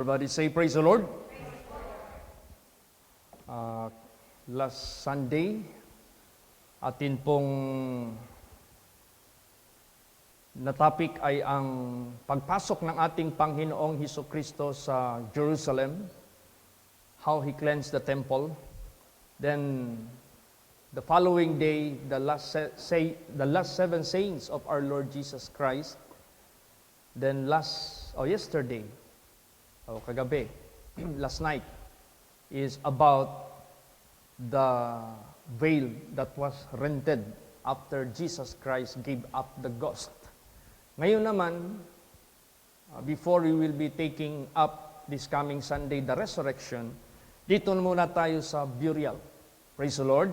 Everybody say praise the Lord. Last Sunday, atin pong na topic ay ang pagpasok ng ating Panginoong Hesukristo sa Jerusalem, how He cleansed the temple. Then, the following day, the last seven sayings of our Lord Jesus Christ. Then yesterday, kagabi, last night, is about the veil that was rented after Jesus Christ gave up the ghost. Ngayon naman, before we will be taking up this coming Sunday, the resurrection, dito muna tayo sa burial. Praise the Lord.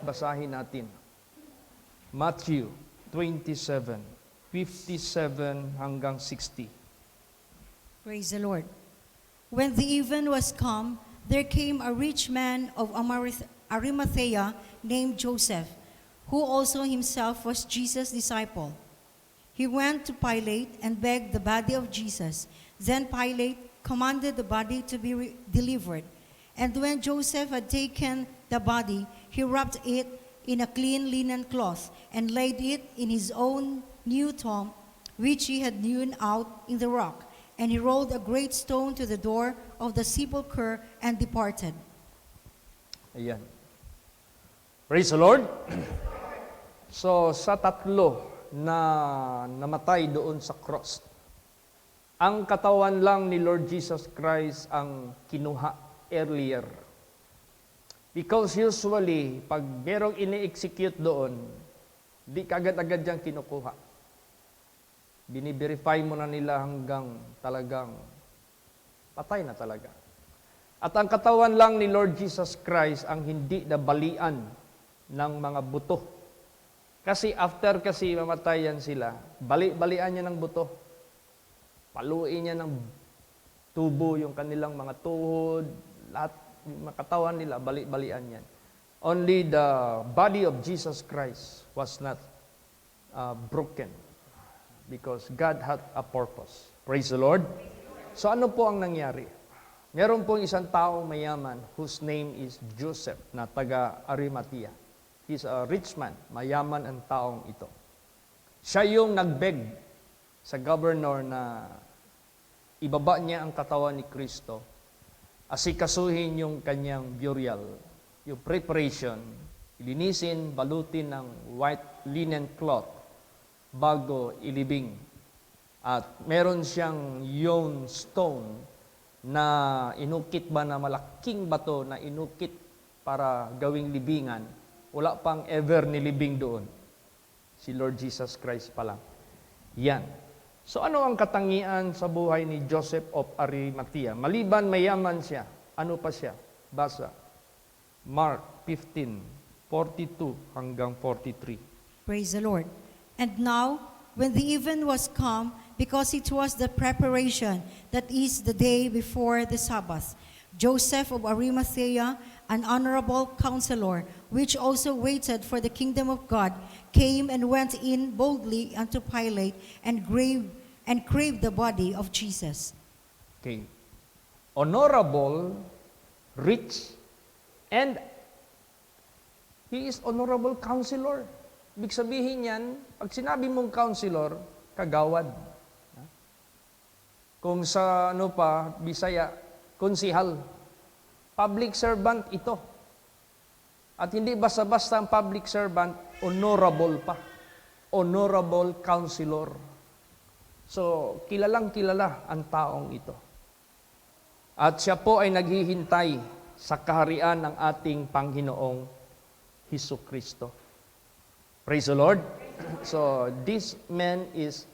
Basahin natin. Matthew 27, 57 hanggang 60. Praise the Lord. When the even was come, there came a rich man of Arimathea named Joseph, who also himself was Jesus' disciple. He went to Pilate and begged the body of Jesus. Then Pilate commanded the body to be delivered. And when Joseph had taken the body, he wrapped it in a clean linen cloth and laid it in his own new tomb, which he had hewn out in the rock. And he rolled a great stone to the door of the sepulchre and departed. Ayan. Praise the Lord. So, sa tatlo na namatay doon sa cross, ang katawan lang ni Lord Jesus Christ ang kinuha earlier. Because usually, pag merong ini-execute doon, di kagad-agad diyang kinukuha. Bini-verify mo na nila hanggang talagang patay na talaga. At ang katawan lang ni Lord Jesus Christ ang hindi nabalian ng mga buto. Kasi after mamatayan sila, balian niya ng buto. Paluin niya ng tubo yung kanilang mga tuhod, lahat ng katawan nila, balian yan. Only the body of Jesus Christ was not broken. Because God had a purpose. Praise the Lord. So ano po ang nangyari? Meron pong isang taong mayaman whose name is Joseph na taga Arimathea. He's a rich man. Mayaman ang taong ito. Siya yung nagbeg sa governor na ibaba niya ang katawan ni Kristo. Asikasuhin yung kanyang burial, yung preparation, ilinisin, balutin ng white linen cloth bago ilibing. At meron siyang yung stone na inukit ba na malaking bato na inukit para gawing libingan. Wala pang ever nilibing doon. Si Lord Jesus Christ pa lang. Yan. So ano ang katangian sa buhay ni Joseph of Arimathea? Maliban mayaman siya, ano pa siya? Basa. Mark 15:42 hanggang 43. Praise the Lord. And now, when the even was come, because it was the preparation, that is the day before the Sabbath, Joseph of Arimathea, an honorable counselor, which also waited for the kingdom of God, came and went in boldly unto Pilate and craved the body of Jesus. Okay. Honorable, rich, and he is honorable counselor. Ibig sabihin yan, pag sinabi mong counselor, kagawad. Kung sa Bisaya, konsihal. Public servant ito. At hindi basta-basta ang public servant, honorable pa. Honorable counselor. So, kilalang kilala ang taong ito. At siya po ay naghihintay sa kaharian ng ating Panginoong Hesukristo. Praise the Lord. So, this man is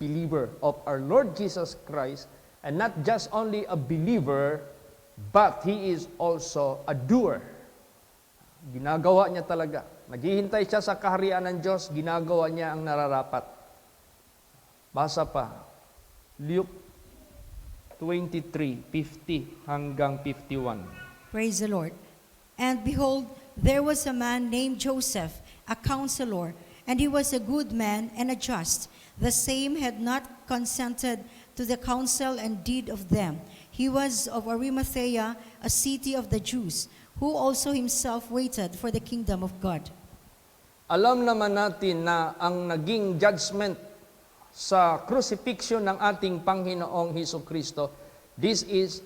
believer of our Lord Jesus Christ, and not just only a believer, but he is also a doer. Ginagawa niya talaga. Naghihintay siya sa kaharian ng Diyos, ginagawa niya ang nararapat. Basa pa. Luke 23:50 hanggang 51. Praise the Lord. And behold, there was a man named Joseph, a counselor, and he was a good man and a just. The same had not consented to the council and did of them. He was of Arimathea, a city of the Jews, who also himself waited for the kingdom of God. Alam naman natin na ang naging judgment sa crucifixion ng ating Panginoong Hesukristo, this is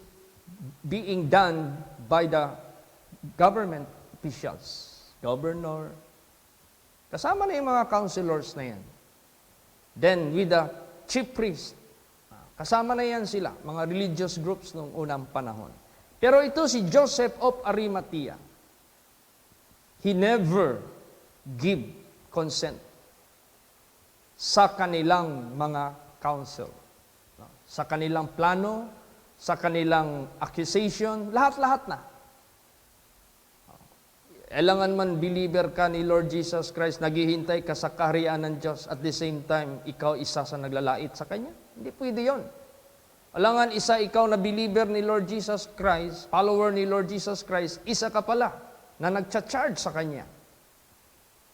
being done by the government officials, governor, kasama na yung mga councilors na yan. Then with the chief priest, kasama na yan sila, mga religious groups noong unang panahon. Pero ito si Joseph of Arimathea, he never give consent sa kanilang mga council. Sa kanilang plano, sa kanilang accusation, lahat-lahat na. Kailangan man believer ka ni Lord Jesus Christ, naghihintay ka sa kaharian ng Diyos, at the same time, ikaw isa sa naglalait sa Kanya. Hindi pwede yon. Alangan isa ikaw na believer ni Lord Jesus Christ, follower ni Lord Jesus Christ, isa ka pala na nagcha-charge sa Kanya.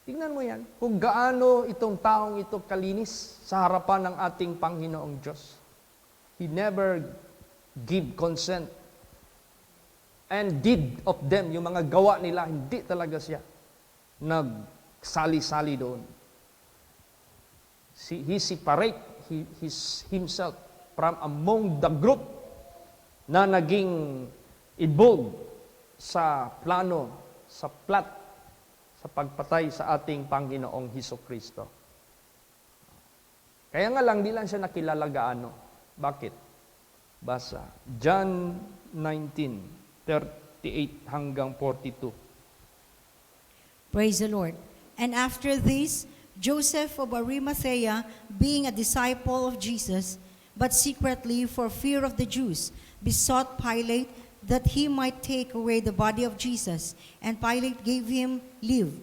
Tingnan mo yan, kung gaano itong taong ito kalinis sa harapan ng ating Panginoong Diyos. He never give consent. And did of them, yung mga gawa nila, hindi talaga siya nagsali-sali doon. He separate himself from among the group na naging involved sa plano, sa plot, sa pagpatay sa ating Panginoong Hesukristo. Kaya nga lang, di lang siya nakilala gaano. Bakit? Basa, John 19:38 hanggang 42. Praise the Lord. And after this, Joseph of Arimathea, being a disciple of Jesus, but secretly for fear of the Jews, besought Pilate that he might take away the body of Jesus, and Pilate gave him leave.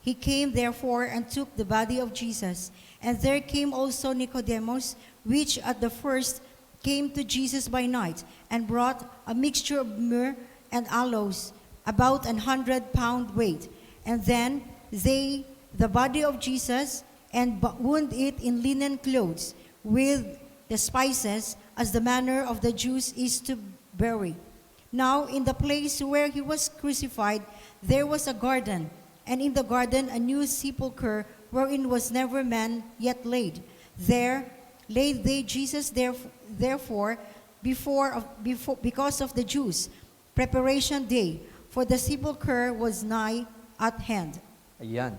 He came therefore and took the body of Jesus, and there came also Nicodemus, which at the first came to Jesus by night, and brought a mixture of myrrh and aloes, about 100 pound weight. And then they the body of Jesus, and wound it in linen clothes, with the spices, as the manner of the Jews is to bury. Now in the place where he was crucified, there was a garden, and in the garden a new sepulchre, wherein was never man yet laid. There laid they Jesus therefore because of the Jews' preparation day, for the sepulchre was nigh at hand. Ayan.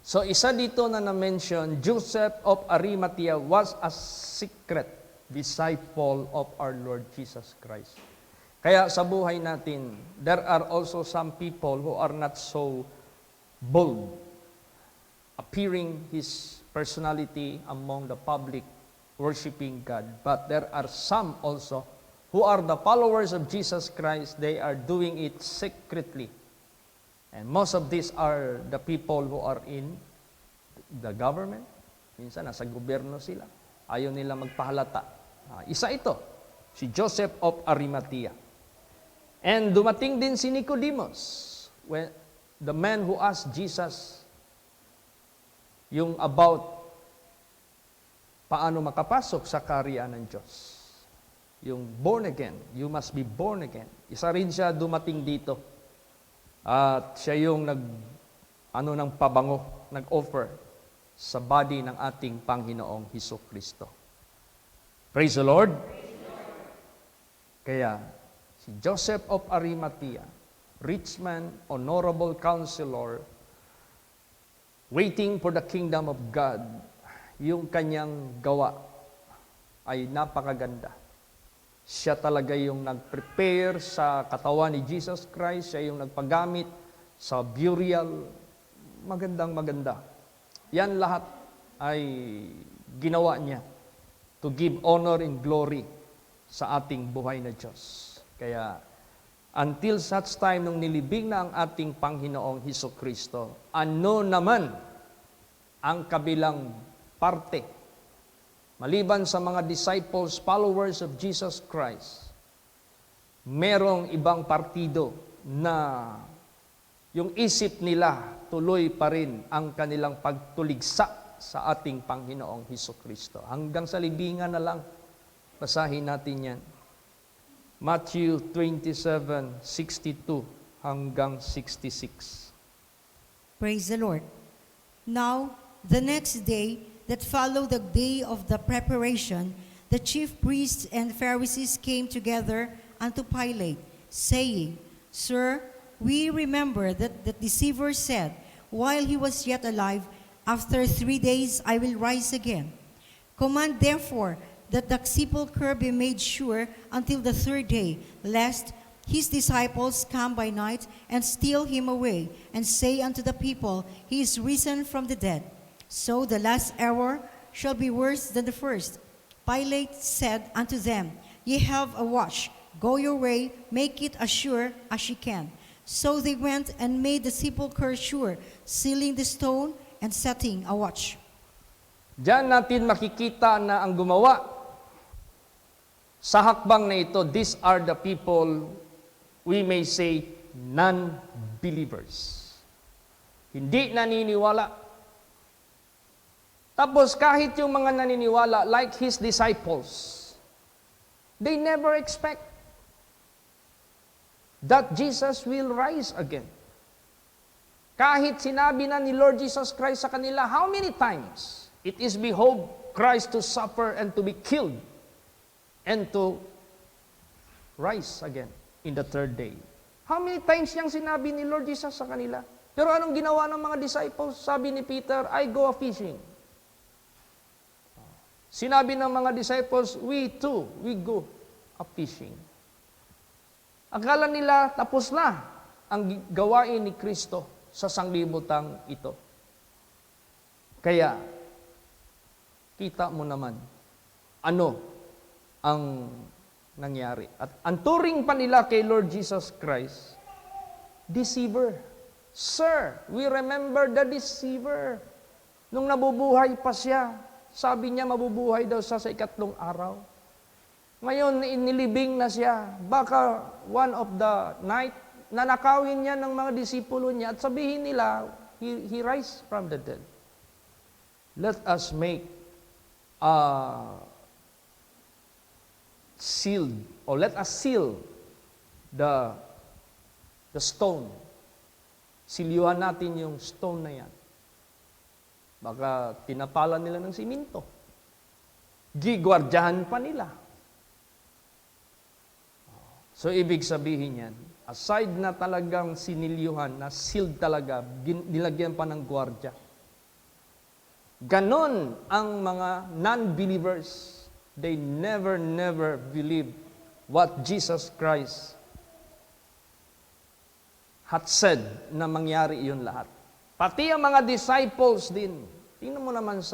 So isa dito na na-mention, Joseph of Arimathea was a secret disciple of our Lord Jesus Christ. Kaya sa buhay natin, there are also some people who are not so bold, appearing His personality among the public, worshiping God. But there are some also who are the followers of Jesus Christ. They are doing it secretly. And most of these are the people who are in the government. Minsan, nasa gobyerno sila. Ayaw nila magpahalata. Isa ito, si Joseph of Arimathea. And dumating din si Nicodemus, when the man who asked Jesus yung about paano makapasok sa kaharian ng Diyos. Yung born again, you must be born again. Isa rin siya dumating dito. At siya yung ng pabango, nag-offer sa body ng ating Panginoong Hesukristo. Praise the Lord. Kaya, si Joseph of Arimathea, rich man, honorable counselor, waiting for the kingdom of God, yung kanyang gawa ay napakaganda. Siya talaga yung nag-prepare sa katawan ni Jesus Christ, siya yung nagpagamit sa burial, magandang-maganda. Yan lahat ay ginawa niya to give honor and glory sa ating buhay na Diyos. Kaya, until such time nung nilibing na ang ating Panginoong Hesukristo, ano naman ang kabilang parte? Maliban sa mga disciples, followers of Jesus Christ, merong ibang partido na yung isip nila tuloy pa rin ang kanilang pagtuligsa sa ating Panginoong Hesukristo. Hanggang sa libingan na lang. Basahin natin yan. Matthew 27:62 hanggang 66. Praise the Lord. Now, the next day that followed the day of the preparation, the chief priests and Pharisees came together unto Pilate, saying, Sir, we remember that the deceiver said, while he was yet alive, after 3 days I will rise again. Command therefore that the sepulchre be made sure until the 3rd day, lest his disciples come by night and steal him away, and say unto the people, He is risen from the dead. So the last hour shall be worse than the first. Pilate said unto them, Ye have a watch. Go your way, make it as sure as ye can. So they went and made the sepulchre sure, sealing the stone and setting a watch. Diyan natin makikita na ang gumawa sa hakbang na ito, these are the people, we may say, non-believers. Hindi naniniwala. Tapos kahit yung mga naniniwala, like his disciples, they never expect that Jesus will rise again. Kahit sinabi na ni Lord Jesus Christ sa kanila, how many times it is behoved Christ to suffer and to be killed and to rise again in the 3rd day. How many times niyang sinabi ni Lord Jesus sa kanila? Pero anong ginawa ng mga disciples? Sabi ni Peter, I go a-fishing. Sinabi ng mga disciples, we too, we go a-fishing. Akala nila tapos na ang gawain ni Kristo sa sanglibutang ito. Kaya, kita mo naman, ano ang nangyari. At ang turing pa nila kay Lord Jesus Christ, deceiver. Sir, we remember the deceiver. Nung nabubuhay pa siya, sabi niya mabubuhay daw sa 3rd araw. Ngayon, inilibing na siya. Baka one of the night, nanakawin niya ng mga disipulo niya at sabihin nila, he rise from the dead. Let us make sealed, or let us seal the stone. Silyuhan natin yung stone na yan. Baka tinapalan nila ng siminto. Gigwardyahan pa nila. So, ibig sabihin yan, aside na talagang sinilyuhan, na sealed talaga, nilagyan pa ng gwardya. Ganon ang mga non-believers. They never believe what Jesus Christ had said na mangyari iyon lahat. Pati ang mga disciples din. Tingnan mo naman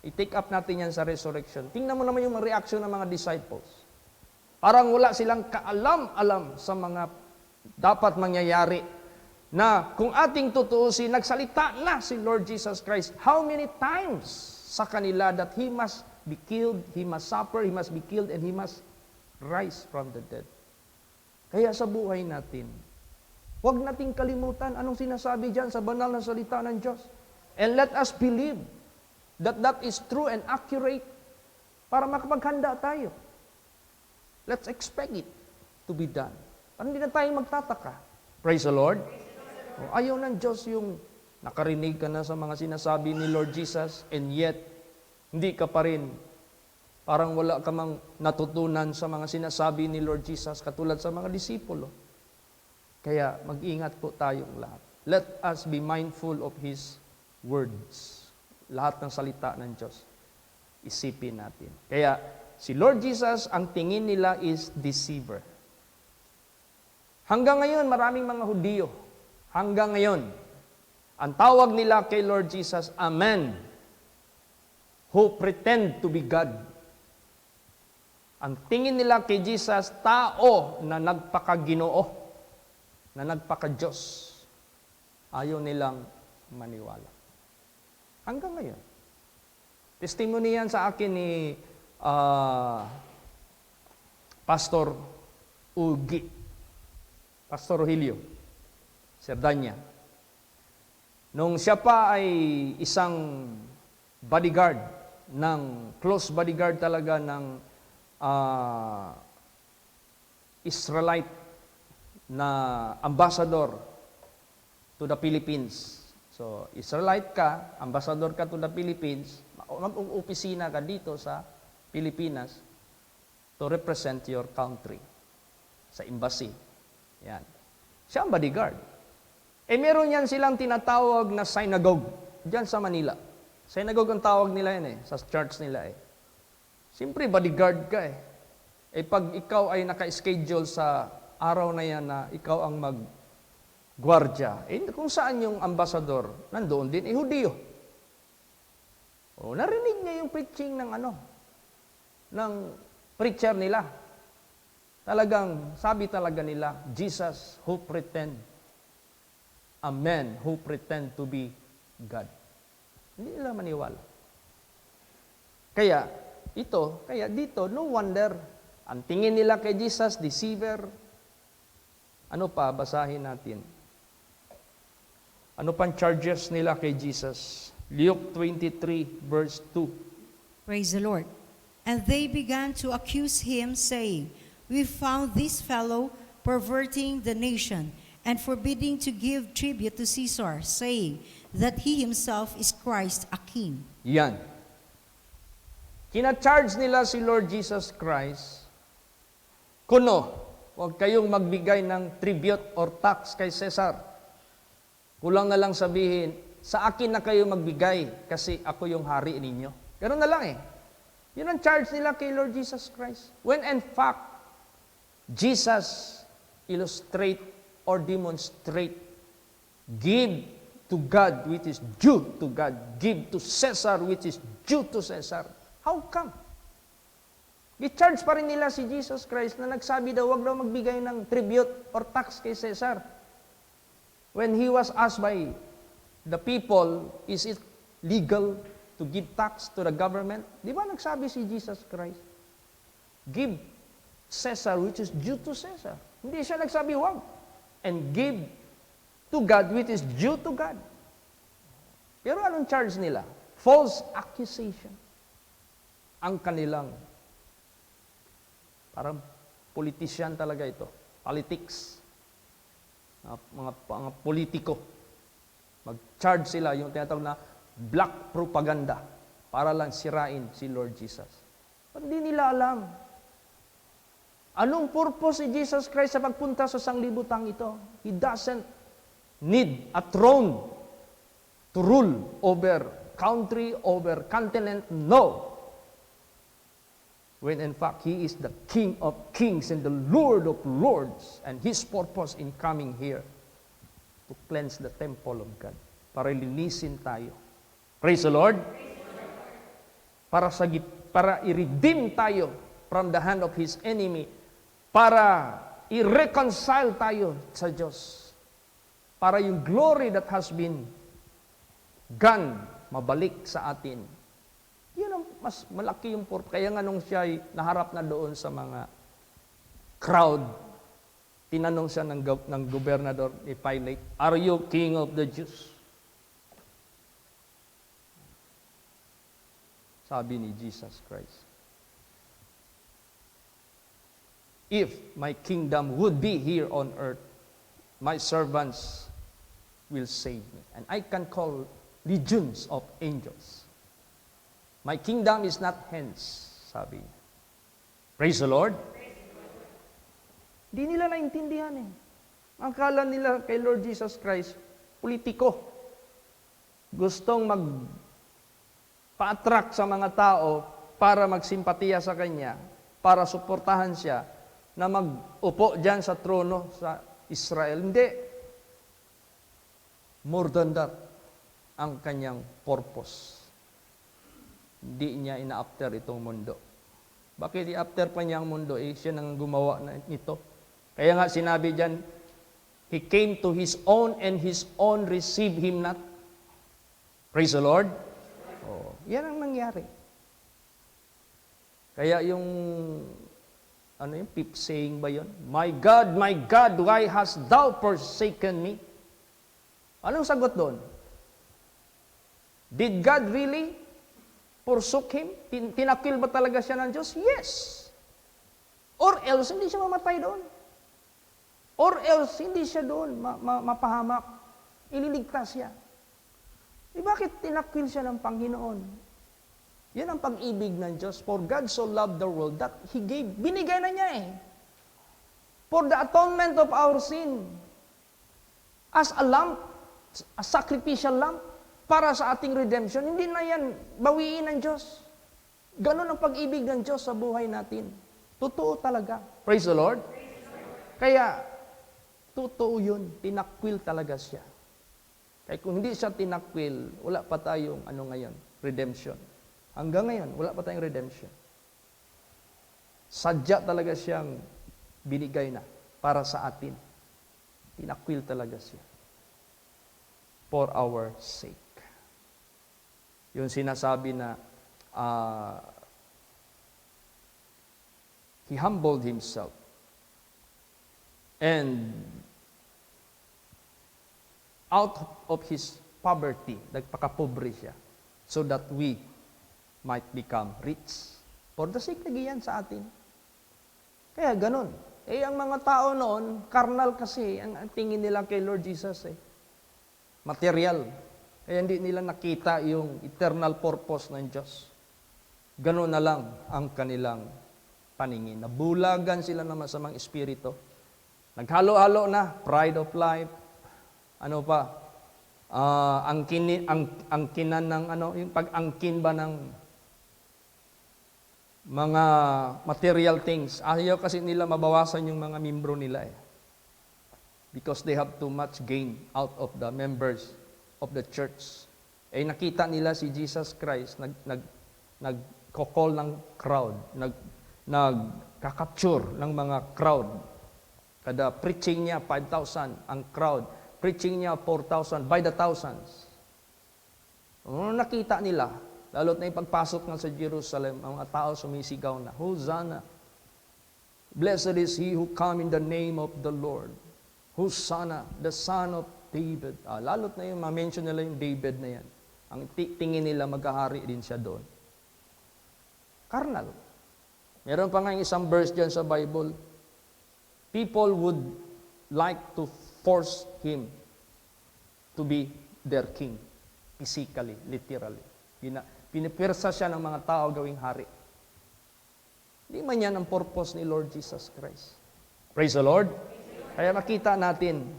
i-take up natin yan sa resurrection. Tingnan mo naman yung reaction ng mga disciples. Parang wala silang kaalam-alam sa mga dapat mangyayari. Na kung ating tutuusin, nagsalita na si Lord Jesus Christ. How many times sa kanila that He must be killed, He must suffer, He must be killed, and He must rise from the dead. Kaya sa buhay natin, huwag nating kalimutan anong sinasabi dyan sa banal na salita ng Diyos. And let us believe that that is true and accurate para makapaghanda tayo. Let's expect it to be done. Para hindi na tayo magtataka. Praise the Lord. Ayaw ng Diyos yung nakarinig ka na sa mga sinasabi ni Lord Jesus and yet hindi ka pa rin, parang wala ka mang natutunan sa mga sinasabi ni Lord Jesus katulad sa mga disipulo. Kaya mag-ingat po tayong lahat. Let us be mindful of His words. Lahat ng salita ng Diyos, isipin natin. Kaya si Lord Jesus, ang tingin nila is deceiver. Hanggang ngayon, maraming mga Hudyo, hanggang ngayon, ang tawag nila kay Lord Jesus, a man who pretend to be God. Ang tingin nila kay Jesus, tao na nagpakaginoo, na nagpaka-Diyos. Ayaw nilang maniwala. Hanggang ngayon. Testimony yan sa akin ni Pastor Ugi, Pastor Rogelio, Serdanya. Nung siya pa ay isang bodyguard, close bodyguard talaga ng ah, Israelite na ambassador to the Philippines. So, Israelite ka, ambassador ka to the Philippines, mag-opisina ka dito sa Pilipinas to represent your country sa embassy. Yan. Siya ang bodyguard. Meron yan silang tinatawag na synagogue dyan sa Manila. Synagogue ang tawag nila yan sa church nila Siyempre, bodyguard ka pag ikaw ay naka-schedule sa araw na yan na ikaw ang mag-gwardya, kung saan yung ambassador, nandoon din, Hudiyo. Narinig niya yung preaching ng preacher nila. Talagang, sabi talaga nila, Jesus who pretend, a man who pretend to be God. Hindi nila maniwala. Kaya dito, no wonder, ang tingin nila kay Jesus, deceiver. Ano pa, basahin natin. Ano pang charges nila kay Jesus? Luke 23, verse 2. Praise the Lord. And they began to accuse him, saying, "We found this fellow perverting the nation and forbidding to give tribute to Caesar, saying that he himself is Christ, a king." Yan. Kina-charge nila si Lord Jesus Christ, kuno, huwag kayong magbigay ng tribute or tax kay Caesar. Kulang na lang sabihin, sa akin na kayo magbigay kasi ako yung hari ninyo. Ganun na lang Yun ang charge nila kay Lord Jesus Christ. When in fact, Jesus illustrate or demonstrate, give to God which is due to God, give to Caesar which is due to Caesar. How come? I-charge pa rin nila si Jesus Christ na nagsabi daw, wag daw magbigay ng tribute or tax kay Caesar. When he was asked by the people, is it legal to give tax to the government? Di ba nagsabi si Jesus Christ? Give Caesar which is due to Caesar. Hindi siya nagsabi, wag. And give to God which is due to God. Pero anong charge nila? False accusation. Ang kanilang parang politician talaga ito. Politics. Mga politiko. Mag-charge sila yung tinatawag na black propaganda para lang sirain si Lord Jesus. Hindi nila alam. Anong purpose si Jesus Christ sa pagpunta sa sanglibutang ito? He doesn't need a throne to rule over country, over continent. No. When in fact, He is the King of kings and the Lord of lords. And His purpose in coming here to cleanse the temple of God. Para linisin tayo. Praise the Lord. Para i-redeem tayo from the hand of His enemy. Para i-reconcile tayo sa Diyos. Para yung glory that has been gone, mabalik sa atin. Yun ang mas malaki yung purpose. Kaya nga nung siya ay naharap na doon sa mga crowd, tinanong siya ng gobernador ni Pilate, "Are you king of the Jews?" Sabi ni Jesus Christ, "If my kingdom would be here on earth, my servants will save me. And I can call legions of angels. My kingdom is not hence," sabi niya. Praise the Lord. Hindi nila naintindihan Ang akala nila kay Lord Jesus Christ, politiko. Gustong pa-attract sa mga tao para magsimpatiya sa Kanya, para suportahan siya na mag-upo dyan sa trono sa Israel. Hindi. More than that, ang Kanyang purpose. Hindi niya ina-after itong mundo. Bakit i-after pa niya ang mundo? Siya nang gumawa nito. Kaya nga sinabi dyan, He came to His own and His own received Him not. Praise the Lord. Yan ang nangyari. Kaya yung fifth saying ba yun? My God, why hast thou forsaken me? Anong sagot doon? Did God really forsook him? Tinakil ba talaga siya ng Diyos? Yes. Or else, hindi siya mamatay doon. Or else, hindi siya doon mapahamak. Ililigtas siya. Bakit tinakwil siya ng Panginoon? Yan ang pag-ibig ng Diyos. For God so loved the world that He gave. Binigay na niya eh. For the atonement of our sin. As a lamb, a sacrificial lamb, para sa ating redemption. Hindi na yan bawiin ng Diyos. Ganon ang pag-ibig ng Diyos sa buhay natin. Totoo talaga. Praise the Lord. Kaya, totoo yun. Tinakwil talaga siya. Kaya kung hindi siya tinakwil, wala pa tayong ngayon, redemption. Hanggang ngayon, wala pa tayong redemption. Sadya talaga siyang binigay na para sa atin. Tinakwil talaga siya. For our sake. Yung sinasabi na He humbled Himself. And out of His poverty, nagpakapobre siya, so that we might become rich. For the sake nagiyan sa atin. Kaya ganun. Ang mga tao noon, carnal kasi, ang tingin nila kay Lord Jesus material. Kaya hindi nila nakita yung eternal purpose ng Diyos. Ganun na lang ang kanilang paningin. Nabulagan sila ng masamang espiritu. Naghalo-halo na, pride of life, angkinan ng yung pag-angkin ba ng mga material things. Ayaw kasi nila mabawasan yung mga membro nila because they have too much gain out of the members of the church. Nakita nila si Jesus Christ nagko-call ng crowd, nagka-capture ng mga crowd. Kada preaching niya 5,000 ang crowd. Preaching niya 4,000 by the thousands. Nakita nila, lalo't na yung pagpasok nga sa Jerusalem, ang mga tao sumisigaw na, Hosanna! Blessed is he who come in the name of the Lord. Hosanna, the son of David. Lalo't na yung ma-mention nila yung David na yan. Ang tingin nila maghahari din siya doon. Carnal. Meron pa nga yung isang verse dyan sa Bible. People would like to force him to be their king. Physically, literally. Pinipirsa siya ng mga tao gawing hari. Hindi man yan ang purpose ni Lord Jesus Christ. Praise the Lord. Kaya makita natin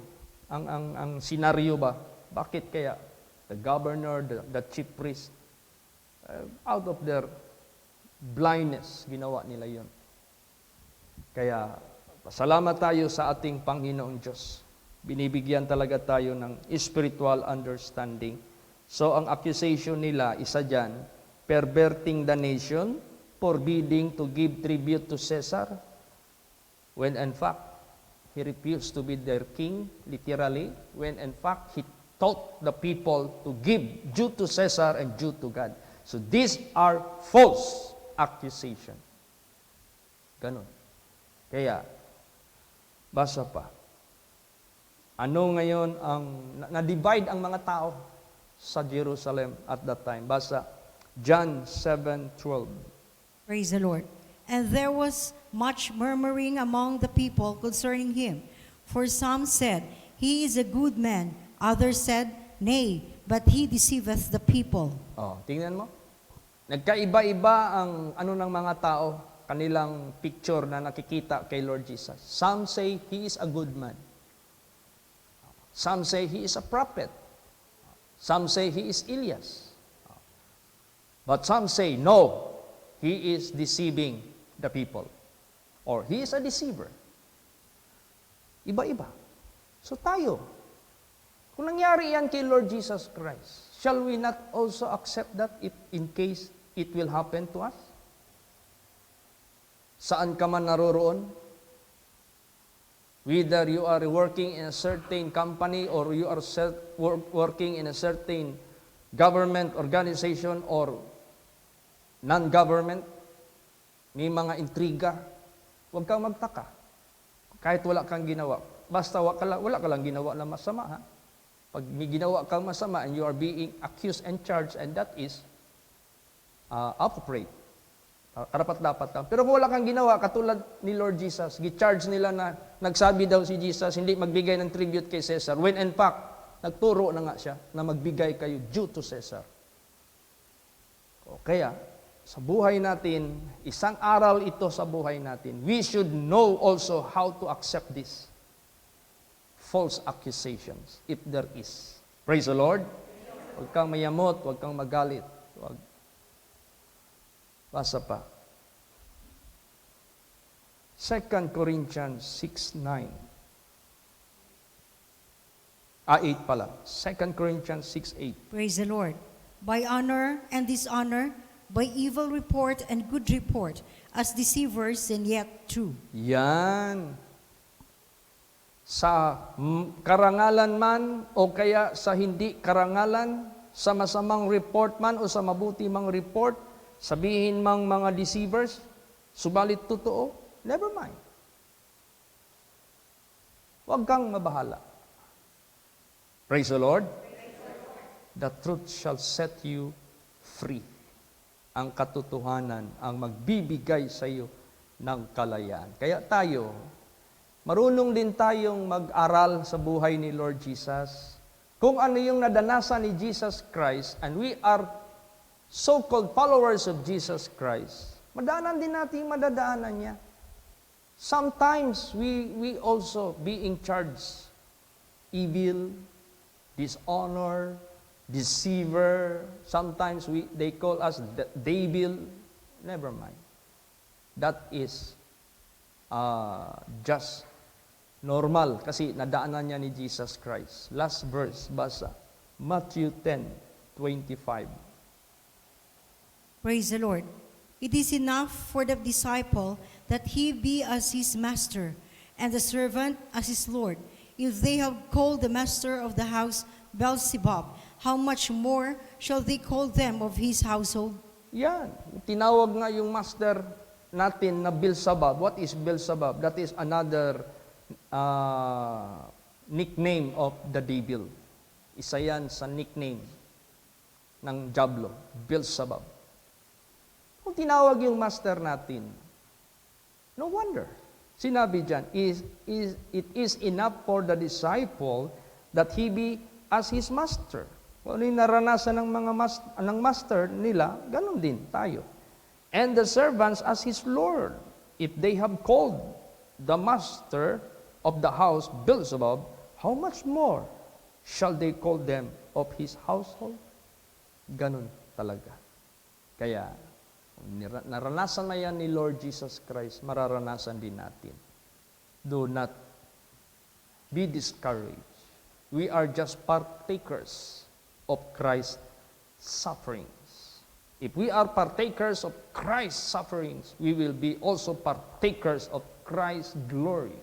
ang senaryo ba? Bakit kaya the governor, the chief priest, out of their blindness, ginawa nila yon. Kaya, pasalamat tayo sa ating Panginoong Diyos. Binibigyan talaga tayo ng spiritual understanding. So, ang accusation nila, isa dyan, perverting the nation, forbidding to give tribute to Caesar, when in fact, he refused to be their king, literally, when in fact, he taught the people to give due to Caesar and due to God. So, these are false accusation. Ganon. Kaya, basa pa. Ano ngayon ang, na-divide ang mga tao sa Jerusalem at that time. Basa, John 7:12. Praise the Lord. And there was much murmuring among the people concerning him. For some said, He is a good man. Others said, Nay, but he deceiveth the people. Tingnan mo. Nagkaiba-iba ang ng mga tao, kanilang picture na nakikita kay Lord Jesus. Some say, He is a good man. Some say, He is a prophet. Some say, He is Elias. But some say, no, He is deceiving the people. Or He is a deceiver. Iba-iba. So tayo, kung nangyari yan kay Lord Jesus Christ, shall we not also accept that if in case it will happen to us? Saan ka man naroroon? Whether you are working in a certain company or you are working in a certain government organization or non-government, may mga intriga, huwag kang magtaka. Kahit wala kang ginawa. Basta wala ka lang ginawa na masama. Ha? Pag may ginawa kang masama and you are being accused and charged, and that is appropriate. Karapat-dapat ka. Pero kung wala kang ginawa, katulad ni Lord Jesus, gi-charge nila na nagsabi daw si Jesus, hindi magbigay ng tribute kay Caesar. When in fact, nagturo na nga siya na magbigay kayo due to Caesar. O kaya, sa buhay natin, isang aral ito sa buhay natin. We should know also how to accept this false accusations, if there is. Praise the Lord. Huwag kang mayamot, huwag kang magalit. Huwag. Basa pa. 2 Corinthians 6:9. 8 pala. 2 Corinthians 6:8. Praise the Lord. By honor and dishonor, by evil report and good report, as deceivers and yet true. Yan. Sa karangalan man o kaya sa hindi karangalan, sa masamang report man o sa mabuti mang report, sabihin mang mga deceivers, subalit totoo, never mind. Huwag kang mabahala. Praise the Lord. The truth shall set you free. Ang katotohanan ang magbibigay sa iyo ng kalayaan. Kaya tayo, marunong din tayong mag-aral sa buhay ni Lord Jesus. Kung ano yung nadanasan ni Jesus Christ, and we are so-called followers of Jesus Christ, madaanan din natin yung madadaanan niya. Sometimes we also being charged evil, dishonor, deceiver. Sometimes they call us the devil. Never mind. That is just normal kasi nadaanan niya ni Jesus Christ. Last verse, basa. Matthew 10:25. Praise the Lord. It is enough for the disciple that he be as his master, and the servant as his Lord. If they have called the master of the house Beelzebub, how much more shall they call them of his household? Yan. Tinawag nga yung master natin na Beelzebub. What is Beelzebub? That is another nickname of the devil. Isa yan sa nickname ng Diablo, Beelzebub. Kung tinawag yung master natin, no wonder. Sinabi dyan, it is enough for the disciple that he be as his master. Kung ano yung naranasan ng master nila, ganun din tayo. And the servants as his Lord. If they have called the master of the house Beelzebub, how much more shall they call them of his household? Ganun talaga. Kaya, naranasan na yan ni Lord Jesus Christ, mararanasan din natin. Do not be discouraged. We are just partakers of Christ's sufferings. If we are partakers of Christ's sufferings, we will be also partakers of Christ's glory.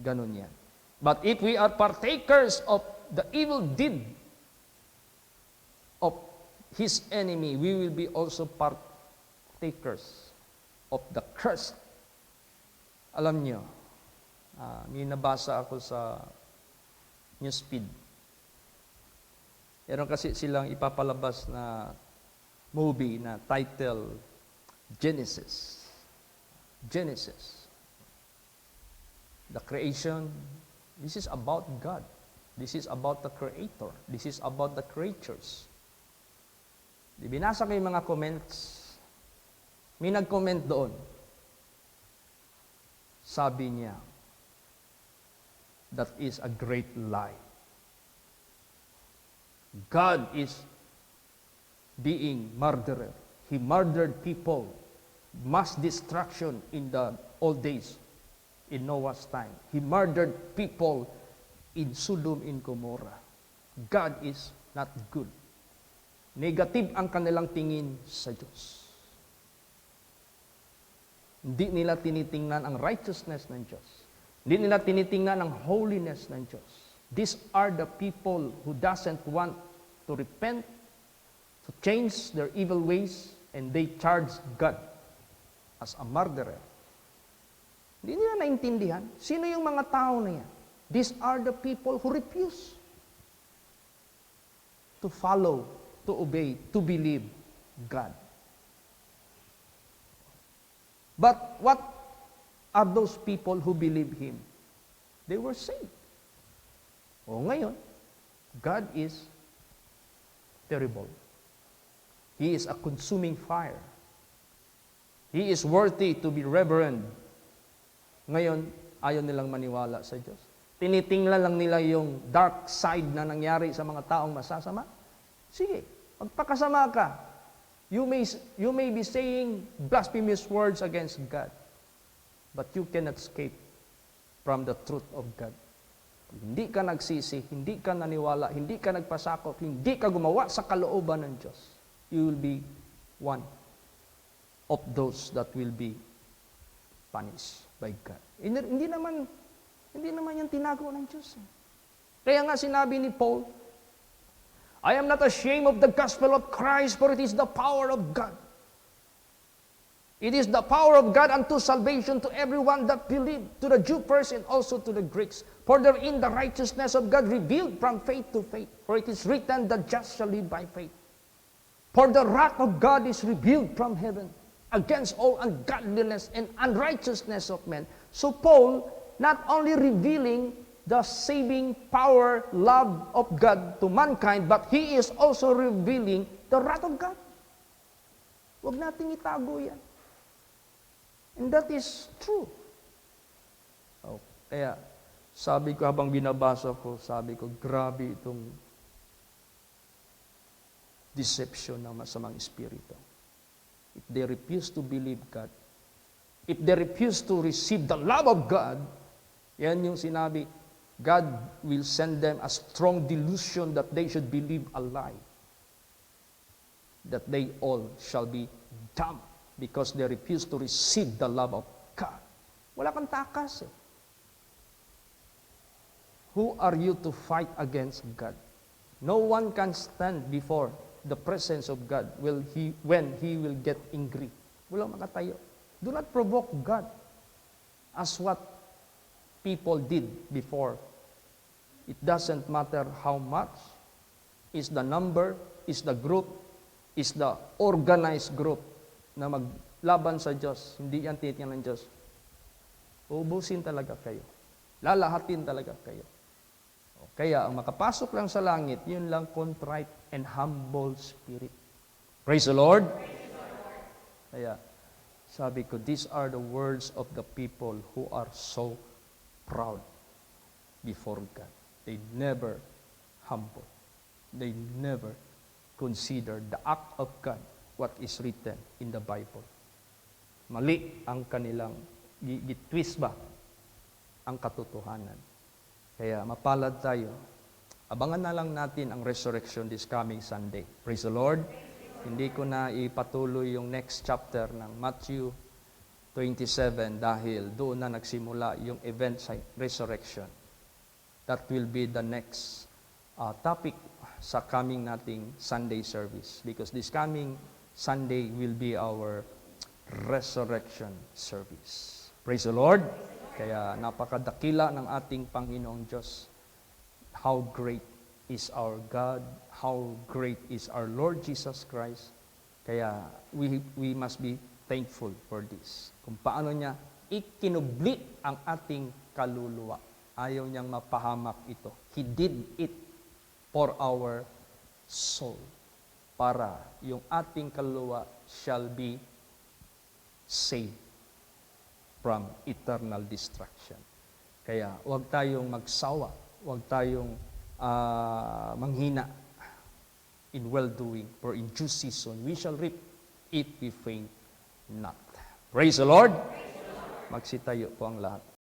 Ganun yan. But if we are partakers of the evil deed of his enemy, we will be also partakers of the curse. Alam nyo, may nabasa ako sa newsfeed. Meron kasi silang ipapalabas na movie na title Genesis. Genesis. The creation. This is about God. This is about the Creator. This is about the creatures. Di binasa ko yung mga comments. May nag-comment doon. Sabi niya, that is a great lie. God is being murderer. He murdered people. Mass destruction in the old days, in Noah's time. He murdered people in Sodom and Gomorrah. God is not good. Negative ang kanilang tingin sa Diyos. Hindi nila tinitingnan ang righteousness ng Diyos. Hindi nila tinitingnan ang holiness ng Diyos. These are the people who doesn't want to repent, to change their evil ways, and they charge God as a murderer. Hindi nila naintindihan. Sino yung mga tao na yan? These are the people who refuse to follow, to obey, to believe God. But what are those people who believe Him? They were saved. O ngayon, God is terrible. He is a consuming fire. He is worthy to be reverenced. Ngayon, ayaw nilang maniwala sa Diyos. Tinitingnan lang nila yung dark side na nangyari sa mga taong masasama. Sige, magpakasama ka. You may be saying blasphemous words against God, but you cannot escape from the truth of God. Hindi ka nagsisi, hindi ka naniwala, hindi ka nagpasakop, hindi ka gumawa sa kalooban ng Diyos, you will be one of those that will be punished by God. Hindi naman yan tinago ng Diyos. Kaya nga sinabi ni Paul, I am not ashamed of the gospel of Christ, for it is the power of God. It is the power of God unto salvation to everyone that believe, to the Jew first and also to the Greeks. For therein the righteousness of God revealed from faith to faith. For it is written, the just shall live by faith. For the wrath of God is revealed from heaven against all ungodliness and unrighteousness of men. So Paul, not only revealing the saving power, love of God to mankind, but he is also revealing the wrath of God. Huwag nating itago yan. And that is true. Oh, kaya, sabi ko habang binabasa ko, sabi ko, grabe itong deception ng masamang espiritu. If they refuse to believe God, if they refuse to receive the love of God, yan yung sinabi, God will send them a strong delusion that they should believe a lie, that they all shall be dumb because they refuse to receive the love of God. Wala kang takas eh. Who are you to fight against God? No one can stand before the presence of God when He will get angry. Walang makatayo. Do not provoke God as what people did before. It doesn't matter how much. Is the number, is the group, is the organized group na maglaban sa Diyos. Hindi yan titingnan ng Diyos. Ubusin talaga kayo. Lalahatin talaga kayo. Kaya ang makapasok lang sa langit, yun lang contrite and humble spirit. Praise the Lord. Kaya sabi ko, these are the words of the people who are so proud before God. They never humble. They never consider the act of God, what is written in the Bible. Mali ang kanilang, gitwist ba ang katotohanan. Kaya mapalad tayo. Abangan na lang natin ang resurrection this coming Sunday. Praise the Lord. Hindi ko na ipatuloy yung next chapter ng Matthew 27 dahil doon na nagsimula yung event sa resurrection. That will be the next topic sa coming nating Sunday service. Because this coming Sunday will be our resurrection service. Praise the Lord. Kaya napakadakila ng ating Panginoong Diyos. How great is our God, how great is our Lord Jesus Christ. Kaya we must be thankful for this. Kung paano niya ikinubli ang ating kaluluwa. Ayaw niyang mapahamak ito. He did it for our soul. Para yung ating kaluluwa shall be saved from eternal destruction. Kaya huwag tayong magsawa, huwag tayong manghina in well-doing, for in due season we shall reap if we faint not. Praise the Lord! Magsitayo po ang lahat.